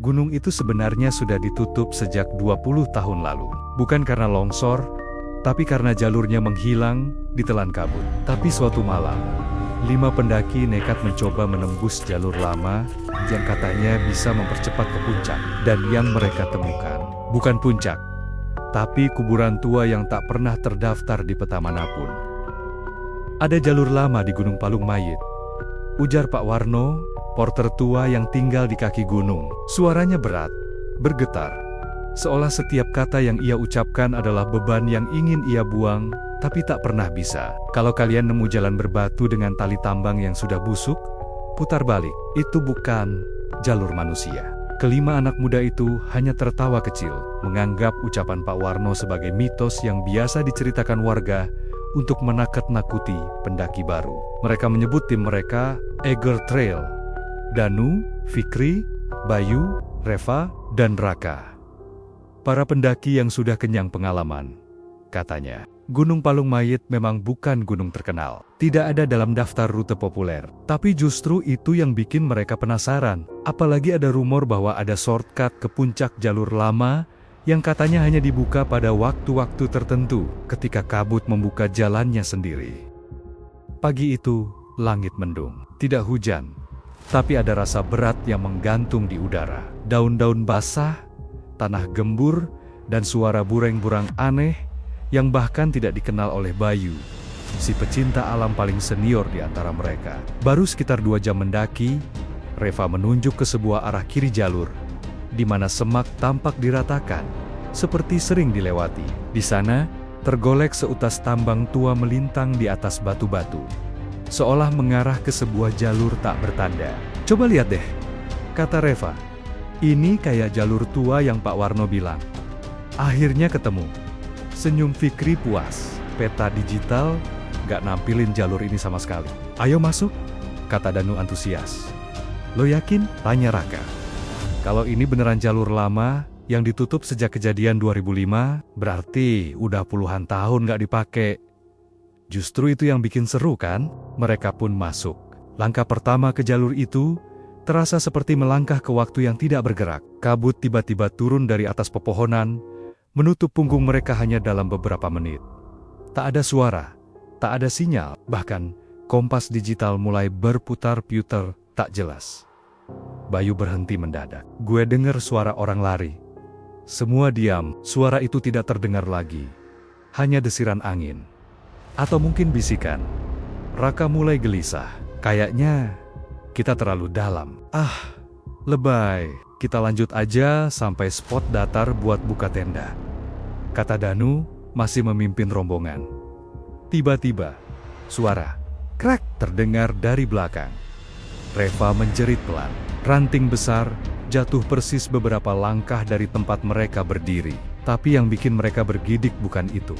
gunung itu sebenarnya sudah ditutup sejak 20 tahun lalu. Bukan karena longsor, tapi karena jalurnya menghilang ditelan kabut. Tapi suatu malam, 5 pendaki nekat mencoba menembus jalur lama yang katanya bisa mempercepat ke puncak. Dan yang mereka temukan bukan puncak, tapi kuburan tua yang tak pernah terdaftar di peta manapun. Ada jalur lama di Gunung Palung Mayit, ujar Pak Warno, porter tua yang tinggal di kaki gunung. Suaranya berat, bergetar, seolah setiap kata yang ia ucapkan adalah beban yang ingin ia buang, tapi tak pernah bisa. Kalau kalian nemu jalan berbatu dengan tali tambang yang sudah busuk, putar balik. Itu bukan jalur manusia. Kelima anak muda itu hanya tertawa kecil, menganggap ucapan Pak Warno sebagai mitos yang biasa diceritakan warga untuk menakut-nakuti pendaki baru. Mereka menyebut tim mereka Eagle Trail. Danu, Fikri, Bayu, Reva, dan Raka. Para pendaki yang sudah kenyang pengalaman, katanya. Gunung Palung Mayit memang bukan gunung terkenal, tidak ada dalam daftar rute populer. Tapi justru itu yang bikin mereka penasaran. Apalagi ada rumor bahwa ada shortcut ke puncak jalur lama yang katanya hanya dibuka pada waktu-waktu tertentu ketika kabut membuka jalannya sendiri. Pagi itu, langit mendung, tidak hujan, tapi ada rasa berat yang menggantung di udara. Daun-daun basah, tanah gembur, dan suara bureng-burang aneh yang bahkan tidak dikenal oleh Bayu, si pecinta alam paling senior di antara mereka. Baru sekitar 2 jam mendaki, Reva menunjuk ke sebuah arah kiri jalur, di mana semak tampak diratakan, seperti sering dilewati. Di sana, tergolek seutas tambang tua melintang di atas batu-batu, seolah mengarah ke sebuah jalur tak bertanda. Coba lihat deh, kata Reva. Ini kayak jalur tua yang Pak Warno bilang. Akhirnya ketemu. Senyum Fikri puas. Peta digital gak nampilin jalur ini sama sekali. Ayo masuk, kata Danu antusias. Lo yakin? Tanya Raka. Kalau ini beneran jalur lama yang ditutup sejak kejadian 2005, berarti udah puluhan tahun gak dipakai. Justru itu yang bikin seru kan? Mereka pun masuk. Langkah pertama ke jalur itu terasa seperti melangkah ke waktu yang tidak bergerak. Kabut tiba-tiba turun dari atas pepohonan, menutup punggung mereka hanya dalam beberapa menit. Tak ada suara, tak ada sinyal, bahkan kompas digital mulai berputar-putar tak jelas. Bayu berhenti mendadak. Gue dengar suara orang lari. Semua diam, suara itu tidak terdengar lagi. Hanya desiran angin. Atau mungkin bisikan. Raka mulai gelisah. Kayaknya kita terlalu dalam. Lebay. Kita lanjut aja sampai spot datar buat buka tenda, kata Danu masih memimpin rombongan. Tiba-tiba, suara krek terdengar dari belakang. Reva menjerit pelan. Ranting besar jatuh persis beberapa langkah dari tempat mereka berdiri. Tapi yang bikin mereka bergidik bukan itu.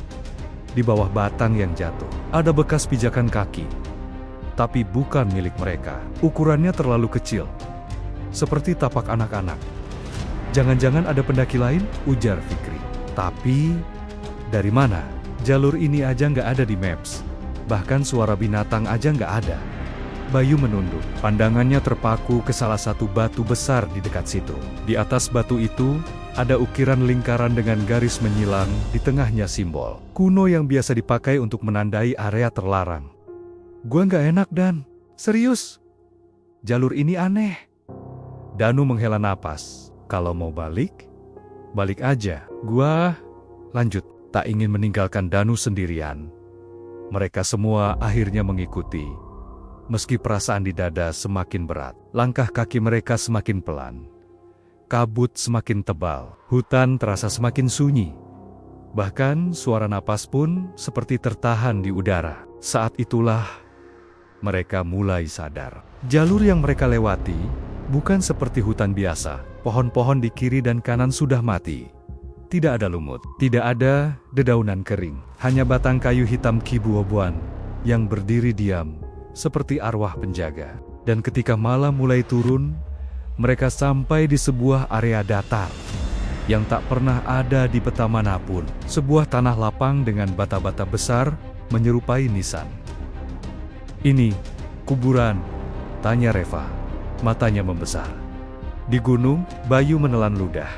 Di bawah batang yang jatuh, ada bekas pijakan kaki. Tapi bukan milik mereka. Ukurannya terlalu kecil, seperti tapak anak-anak. Jangan-jangan ada pendaki lain, ujar Fikri. Tapi, dari mana? Jalur ini aja nggak ada di Maps. Bahkan suara binatang aja nggak ada. Bayu menunduk. Pandangannya terpaku ke salah satu batu besar di dekat situ. Di atas batu itu, ada ukiran lingkaran dengan garis menyilang, di tengahnya simbol kuno yang biasa dipakai untuk menandai area terlarang. Gua nggak enak, Dan. Serius. Jalur ini aneh. Danu menghela napas. Kalau mau balik, balik aja. Gua lanjut. Tak ingin meninggalkan Danu sendirian. Mereka semua akhirnya mengikuti. Meski perasaan di dada semakin berat, langkah kaki mereka semakin pelan. Kabut semakin tebal, hutan terasa semakin sunyi. Bahkan suara napas pun seperti tertahan di udara. Saat itulah mereka mulai sadar. Jalur yang mereka lewati bukan seperti hutan biasa. Pohon-pohon di kiri dan kanan sudah mati. Tidak ada lumut, tidak ada dedaunan kering. Hanya batang kayu hitam kibuobuan yang berdiri diam seperti arwah penjaga. Dan ketika malam mulai turun, mereka sampai di sebuah area datar yang tak pernah ada di peta manapun. Sebuah tanah lapang dengan bata-bata besar menyerupai nisan. Ini kuburan, tanya Reva, matanya membesar. Di gunung, Bayu menelan ludah.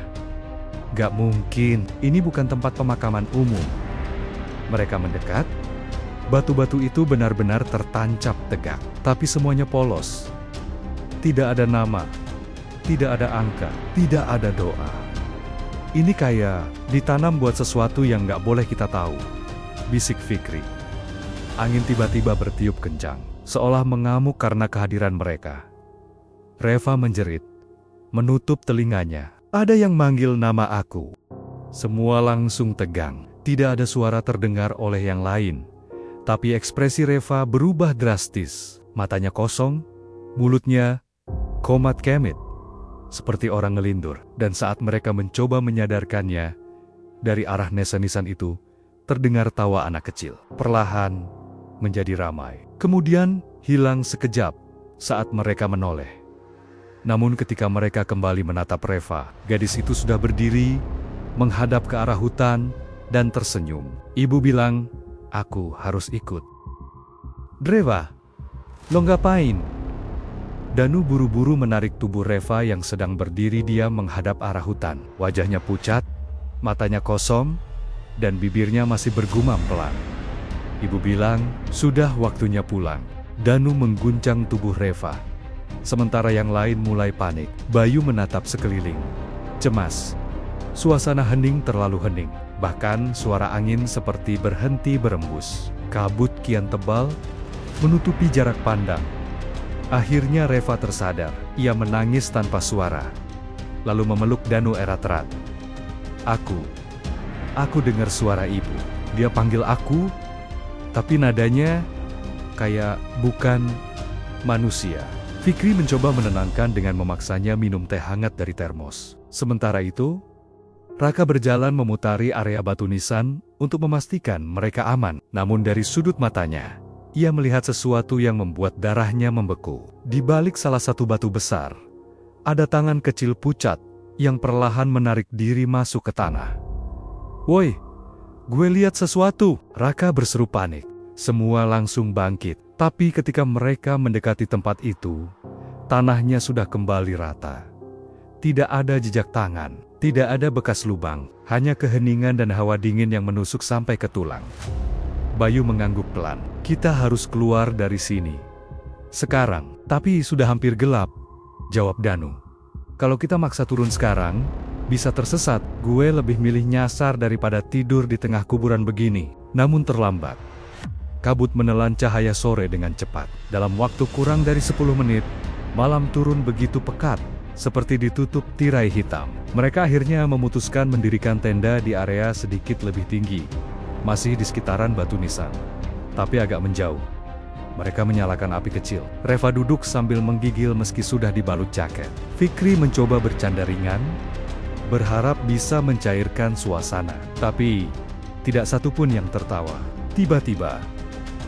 Gak mungkin, ini bukan tempat pemakaman umum. Mereka mendekat. Batu-batu itu benar-benar tertancap tegak, tapi semuanya polos. Tidak ada nama, tidak ada angka, tidak ada doa. Ini kayak ditanam buat sesuatu yang gak boleh kita tahu, bisik Fikri. Angin tiba-tiba bertiup kencang, seolah mengamuk karena kehadiran mereka. Reva menjerit, menutup telinganya. Ada yang manggil nama aku. Semua langsung tegang. Tidak ada suara terdengar oleh yang lain. Tapi ekspresi Reva berubah drastis. Matanya kosong, mulutnya komat kemit. Seperti orang ngelindur. Dan saat mereka mencoba menyadarkannya, dari arah nisan-nisan itu, terdengar tawa anak kecil. Perlahan, menjadi ramai. Kemudian, hilang sekejap saat mereka menoleh. Namun ketika mereka kembali menatap Reva, gadis itu sudah berdiri, menghadap ke arah hutan, dan tersenyum. Ibu bilang, aku harus ikut. Reva, lo ngapain? Danu buru-buru menarik tubuh Reva yang sedang berdiri diam menghadap arah hutan. Wajahnya pucat, matanya kosong, dan bibirnya masih bergumam pelan. Ibu bilang, sudah waktunya pulang. Danu mengguncang tubuh Reva. Sementara yang lain mulai panik. Bayu menatap sekeliling. Cemas. Suasana hening terlalu hening. Bahkan suara angin seperti berhenti berembus. Kabut kian tebal, menutupi jarak pandang. Akhirnya Reva tersadar. Ia menangis tanpa suara. Lalu memeluk Danu erat-erat. Aku dengar suara ibu. Dia panggil aku, tapi nadanya kayak bukan manusia. Fikri mencoba menenangkan dengan memaksanya minum teh hangat dari termos. Sementara itu, Raka berjalan memutari area batu nisan untuk memastikan mereka aman. Namun dari sudut matanya, ia melihat sesuatu yang membuat darahnya membeku. Di balik salah satu batu besar, ada tangan kecil pucat yang perlahan menarik diri masuk ke tanah. Woi, gue lihat sesuatu, Raka berseru panik. Semua langsung bangkit. Tapi ketika mereka mendekati tempat itu, tanahnya sudah kembali rata. Tidak ada jejak tangan, tidak ada bekas lubang, hanya keheningan dan hawa dingin yang menusuk sampai ke tulang. Bayu mengangguk pelan. Kita harus keluar dari sini. Sekarang, tapi sudah hampir gelap, jawab Danu. Kalau kita maksa turun sekarang, bisa tersesat. Gue lebih milih nyasar daripada tidur di tengah kuburan begini. Namun terlambat. Kabut menelan cahaya sore dengan cepat. Dalam waktu kurang dari 10 menit, malam turun begitu pekat, seperti ditutup tirai hitam. Mereka akhirnya memutuskan mendirikan tenda di area sedikit lebih tinggi, masih di sekitaran batu nisan, tapi agak menjauh. Mereka menyalakan api kecil. Reva duduk sambil menggigil meski sudah dibalut jaket. Fikri mencoba bercanda ringan, berharap bisa mencairkan suasana. Tapi, tidak satupun yang tertawa. Tiba-tiba,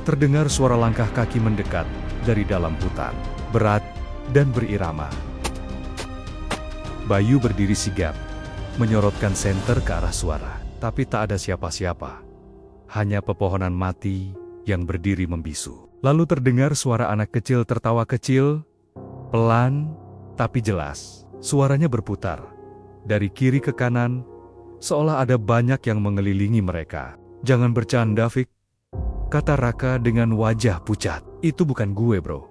terdengar suara langkah kaki mendekat dari dalam hutan, berat dan berirama. Bayu berdiri sigap, menyorotkan senter ke arah suara. Tapi tak ada siapa-siapa. Hanya pepohonan mati yang berdiri membisu. Lalu terdengar suara anak kecil tertawa kecil, pelan tapi jelas. Suaranya berputar dari kiri ke kanan, seolah ada banyak yang mengelilingi mereka. Jangan bercanda, Fik, kata Raka dengan wajah pucat. Itu bukan gue, bro.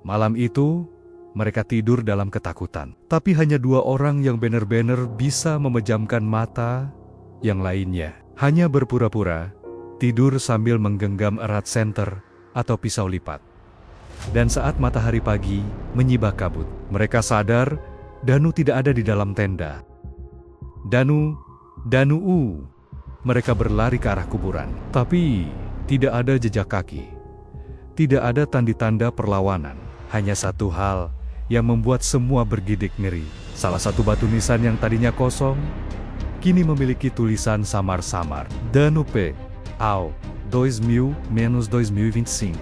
Malam itu, mereka tidur dalam ketakutan. Tapi hanya 2 orang yang benar-benar bisa memejamkan mata. Yang lainnya hanya berpura-pura tidur sambil menggenggam erat senter atau pisau lipat. Dan saat matahari pagi menyibak kabut, mereka sadar Danu tidak ada di dalam tenda. Danu. Mereka berlari ke arah kuburan. Tapi tidak ada jejak kaki. Tidak ada tanda-tanda perlawanan. Hanya satu hal yang membuat semua bergidik ngeri. Salah satu batu nisan yang tadinya kosong, kini memiliki tulisan samar-samar. Danu P. Ao 2000-2025.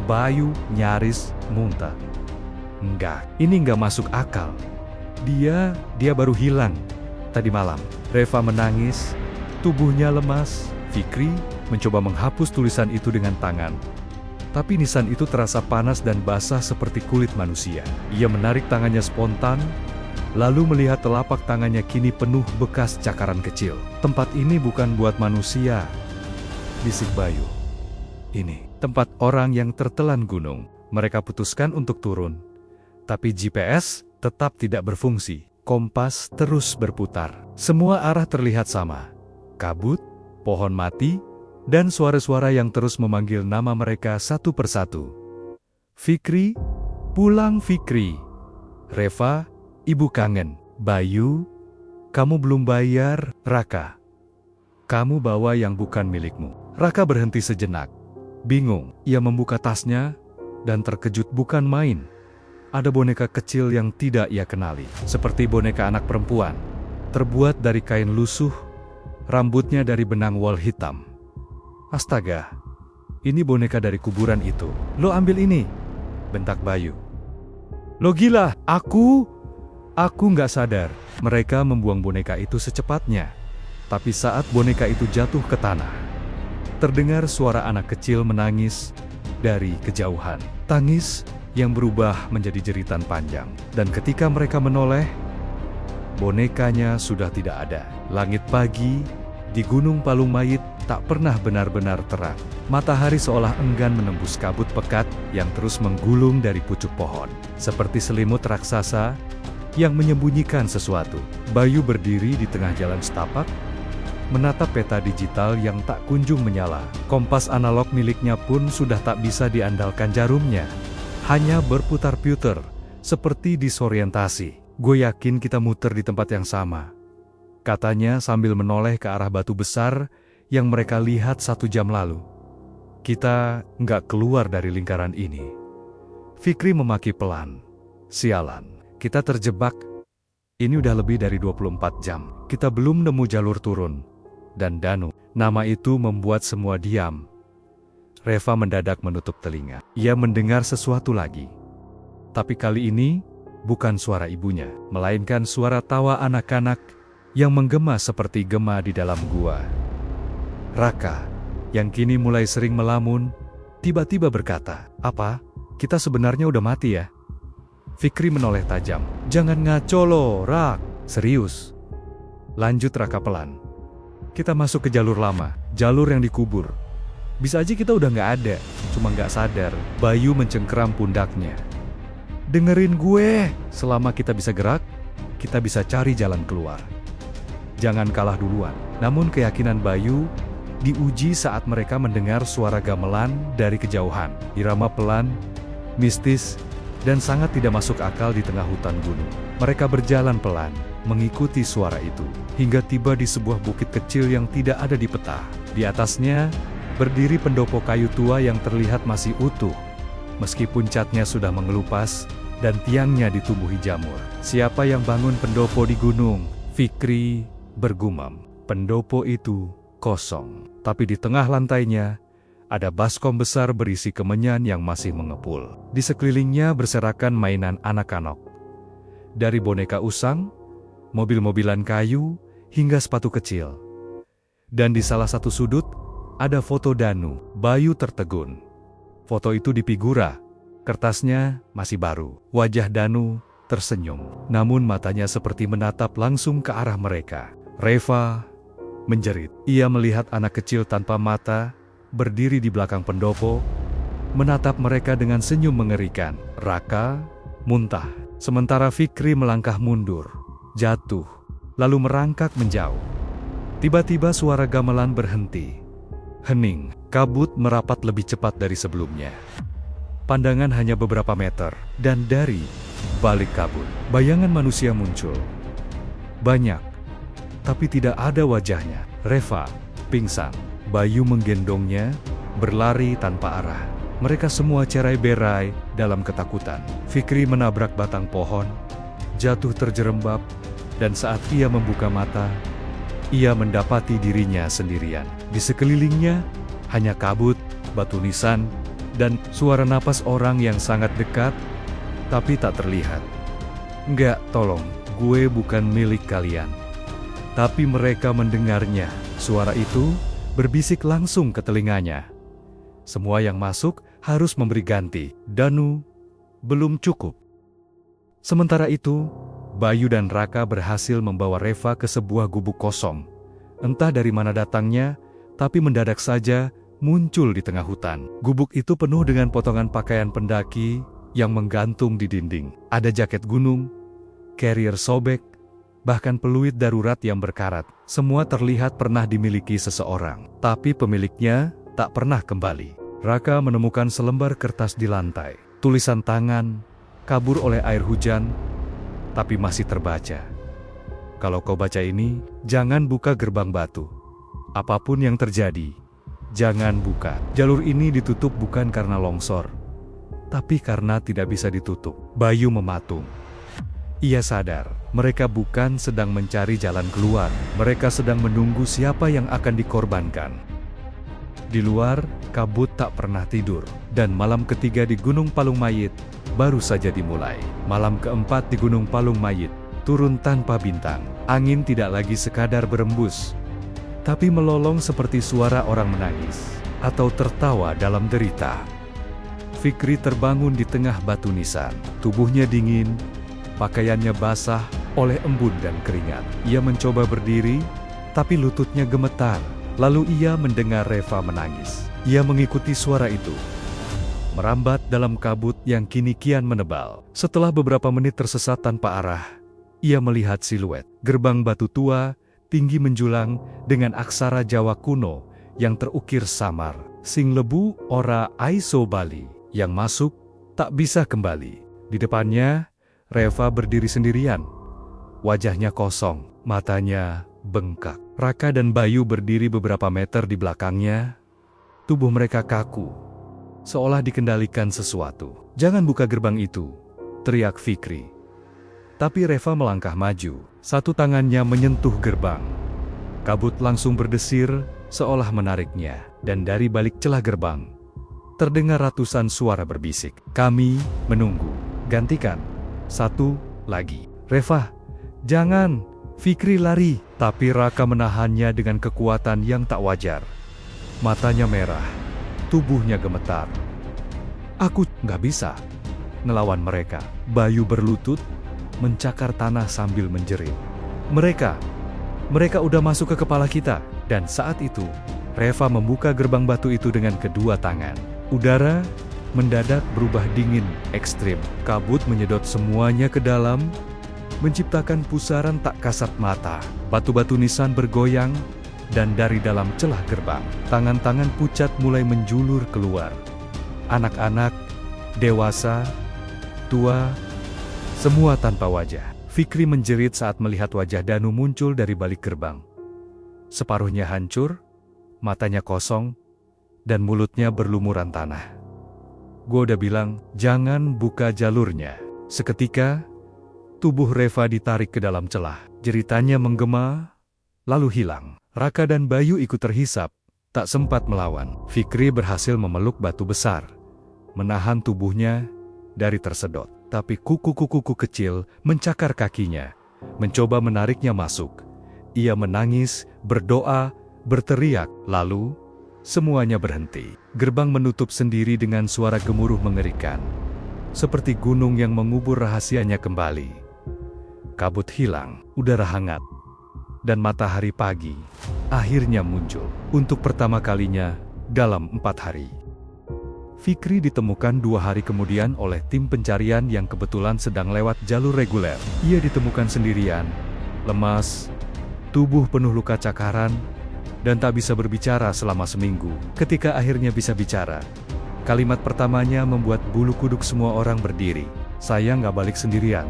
Bayu nyaris muntah. Enggak, ini enggak masuk akal. Dia baru hilang tadi malam. Reva menangis, tubuhnya lemas. Fikri mencoba menghapus tulisan itu dengan tangan, Tapi nisan itu terasa panas dan basah seperti kulit manusia. Ia menarik tangannya spontan, lalu melihat telapak tangannya kini penuh bekas cakaran kecil. Tempat ini bukan buat manusia, bisik Bayu. Ini tempat orang yang tertelan gunung. Mereka putuskan untuk turun. Tapi GPS tetap tidak berfungsi. Kompas terus berputar. Semua arah terlihat sama. Kabut, pohon mati, dan suara-suara yang terus memanggil nama mereka satu persatu. Fikri, pulang Fikri. Reva, ibu kangen. Bayu, kamu belum bayar. Raka, kamu bawa yang bukan milikmu. Raka berhenti sejenak. Bingung, ia membuka tasnya dan terkejut bukan main. Ada boneka kecil yang tidak ia kenali, seperti boneka anak perempuan. Terbuat dari kain lusuh, rambutnya dari benang wol hitam. Astaga, ini boneka dari kuburan itu. Lo ambil ini, bentak Bayu. Lo gila, aku nggak sadar. Mereka membuang boneka itu secepatnya. Tapi saat boneka itu jatuh ke tanah, terdengar suara anak kecil menangis dari kejauhan. Tangis yang berubah menjadi jeritan panjang. Dan ketika mereka menoleh, bonekanya sudah tidak ada. Langit pagi di Gunung Palung Mayit tak pernah benar-benar terang. Matahari seolah enggan menembus kabut pekat yang terus menggulung dari pucuk pohon. Seperti selimut raksasa yang menyembunyikan sesuatu. Bayu berdiri di tengah jalan setapak, menatap peta digital yang tak kunjung menyala. Kompas analog miliknya pun sudah tak bisa diandalkan jarumnya. Hanya berputar-putar, seperti disorientasi. Gue yakin kita muter di tempat yang sama, katanya sambil menoleh ke arah batu besar yang mereka lihat 1 jam lalu. Kita nggak keluar dari lingkaran ini. Fikri memaki pelan. Sialan, kita terjebak. Ini udah lebih dari 24 jam. Kita belum nemu jalur turun. Dan Danu, nama itu membuat semua diam. Reva mendadak menutup telinga. Ia mendengar sesuatu lagi. Tapi kali ini, bukan suara ibunya, melainkan suara tawa anak-anak yang menggema seperti gema di dalam gua. Raka, yang kini mulai sering melamun, tiba-tiba berkata, "Apa? Kita sebenarnya udah mati ya?" Fikri menoleh tajam. "Jangan ngaco lo, Rak. Serius." Lanjut Raka pelan. "Kita masuk ke jalur lama, jalur yang dikubur. Bisa aja kita udah nggak ada, cuma nggak sadar." Bayu mencengkeram pundaknya. "Dengerin gue, selama kita bisa gerak, kita bisa cari jalan keluar. Jangan kalah duluan." Namun keyakinan Bayu diuji saat mereka mendengar suara gamelan dari kejauhan. Irama pelan, mistis, dan sangat tidak masuk akal di tengah hutan gunung. Mereka berjalan pelan, mengikuti suara itu, hingga tiba di sebuah bukit kecil yang tidak ada di peta. Di atasnya, berdiri pendopo kayu tua yang terlihat masih utuh, meskipun catnya sudah mengelupas dan tiangnya ditumbuhi jamur. "Siapa yang bangun pendopo di gunung?" Fikri bergumam. Pendopo itu kosong, tapi di tengah lantainya ada baskom besar berisi kemenyan yang masih mengepul. Di sekelilingnya berserakan mainan anak-anak. Dari boneka usang, mobil-mobilan kayu, hingga sepatu kecil. Dan di salah satu sudut, ada foto Danu. Bayu tertegun. Foto itu di figura. Kertasnya masih baru. Wajah Danu tersenyum, namun matanya seperti menatap langsung ke arah mereka. Reva menjerit. Ia melihat anak kecil tanpa mata, berdiri di belakang pendopo, menatap mereka dengan senyum mengerikan. Raka muntah, sementara Fikri melangkah mundur, jatuh, lalu merangkak menjauh. Tiba-tiba suara gamelan berhenti. Hening, kabut merapat lebih cepat dari sebelumnya. Pandangan hanya beberapa meter, dan dari balik kabut, bayangan manusia muncul. Banyak, tapi tidak ada wajahnya. Reva pingsan. Bayu menggendongnya, berlari tanpa arah. Mereka semua cerai-berai dalam ketakutan. Fikri menabrak batang pohon, jatuh terjerembab, dan saat ia membuka mata, ia mendapati dirinya sendirian. Di sekelilingnya, hanya kabut, batu nisan, dan suara napas orang yang sangat dekat, tapi tak terlihat. "Enggak, tolong, gue bukan milik kalian." Tapi mereka mendengarnya. Suara itu berbisik langsung ke telinganya. Semua yang masuk harus memberi ganti. Danu belum cukup. Sementara itu, Bayu dan Raka berhasil membawa Reva ke sebuah gubuk kosong. Entah dari mana datangnya, tapi mendadak saja muncul di tengah hutan. Gubuk itu penuh dengan potongan pakaian pendaki yang menggantung di dinding. Ada jaket gunung, carrier sobek, bahkan peluit darurat yang berkarat. Semua terlihat pernah dimiliki seseorang, tapi pemiliknya tak pernah kembali. Raka menemukan selembar kertas di lantai. Tulisan tangan, kabur oleh air hujan, tapi masih terbaca. Kalau kau baca ini, jangan buka gerbang batu. Apapun yang terjadi, jangan buka. Jalur ini ditutup bukan karena longsor, tapi karena tidak bisa ditutup. Bayu mematung. Ia sadar, mereka bukan sedang mencari jalan keluar. Mereka sedang menunggu siapa yang akan dikorbankan. Di luar, kabut tak pernah tidur. Dan malam ketiga di Gunung Palung Mayit baru saja dimulai. Malam keempat di Gunung Palung Mayit turun tanpa bintang. Angin tidak lagi sekadar berembus, tapi melolong seperti suara orang menangis atau tertawa dalam derita. Fikri terbangun di tengah batu nisan. Tubuhnya dingin, pakaiannya basah oleh embun dan keringat. Ia mencoba berdiri, tapi lututnya gemetar. Lalu ia mendengar Reva menangis. Ia mengikuti suara itu, merambat dalam kabut yang kini kian menebal. Setelah beberapa menit tersesat tanpa arah, ia melihat siluet gerbang batu tua, tinggi menjulang dengan aksara Jawa kuno yang terukir samar. Sing lebu ora aiso bali, yang masuk tak bisa kembali. Di depannya, Reva berdiri sendirian. Wajahnya kosong, matanya bengkak. Raka dan Bayu berdiri beberapa meter di belakangnya. Tubuh mereka kaku, seolah dikendalikan sesuatu. "Jangan buka gerbang itu," teriak Fikri. Tapi Reva melangkah maju. Satu tangannya menyentuh gerbang. Kabut langsung berdesir, seolah menariknya. Dan dari balik celah gerbang, terdengar ratusan suara berbisik. "Kami menunggu. Gantikan. Satu lagi." "Reva, jangan!" Fikri lari, tapi Raka menahannya dengan kekuatan yang tak wajar. Matanya merah, tubuhnya gemetar. "Aku nggak bisa ngelawan mereka." Bayu berlutut, mencakar tanah sambil menjerit. Mereka udah masuk ke kepala kita." Dan saat itu, Reva membuka gerbang batu itu dengan kedua tangan. Udara mendadak berubah dingin ekstrim. Kabut menyedot semuanya ke dalam, menciptakan pusaran tak kasat mata. Batu-batu nisan bergoyang, dan dari dalam celah gerbang, tangan-tangan pucat mulai menjulur keluar. Anak-anak, dewasa, tua, semua tanpa wajah. Fikri menjerit saat melihat wajah Danu muncul dari balik gerbang. Separuhnya hancur, matanya kosong, dan mulutnya berlumuran tanah. "Gua udah bilang, jangan buka jalurnya." Seketika, tubuh Reva ditarik ke dalam celah. Jeritannya menggema, lalu hilang. Raka dan Bayu ikut terhisap, tak sempat melawan. Fikri berhasil memeluk batu besar, menahan tubuhnya dari tersedot. Tapi kuku-kuku kecil mencakar kakinya, mencoba menariknya masuk. Ia menangis, berdoa, berteriak, lalu semuanya berhenti. Gerbang menutup sendiri dengan suara gemuruh mengerikan, seperti gunung yang mengubur rahasianya kembali. Kabut hilang, udara hangat, dan matahari pagi akhirnya muncul. Untuk pertama kalinya dalam 4 hari. Fikri ditemukan 2 hari kemudian oleh tim pencarian yang kebetulan sedang lewat jalur reguler. Ia ditemukan sendirian, lemas, tubuh penuh luka cakaran, dan tak bisa berbicara selama seminggu. Ketika akhirnya bisa bicara, kalimat pertamanya membuat bulu kuduk semua orang berdiri. "Saya nggak balik sendirian.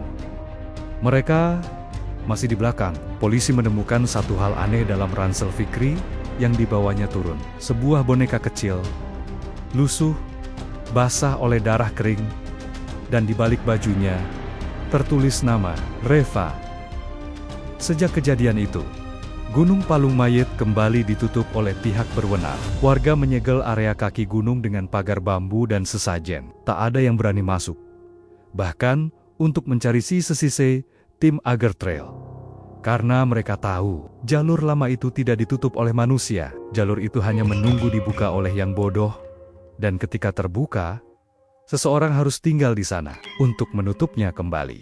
Mereka masih di belakang." Polisi menemukan satu hal aneh dalam ransel Fikri yang dibawanya turun. Sebuah boneka kecil, lusuh, basah oleh darah kering, dan di balik bajunya tertulis nama Reva. Sejak kejadian itu, Gunung Palung Mayit kembali ditutup oleh pihak berwenang. Warga menyegel area kaki gunung dengan pagar bambu dan sesajen. Tak ada yang berani masuk. Bahkan, untuk mencari sisa-sisa tim Agar Trail. Karena mereka tahu, jalur lama itu tidak ditutup oleh manusia. Jalur itu hanya menunggu dibuka oleh yang bodoh, Dan ketika terbuka, seseorang harus tinggal di sana untuk menutupnya kembali.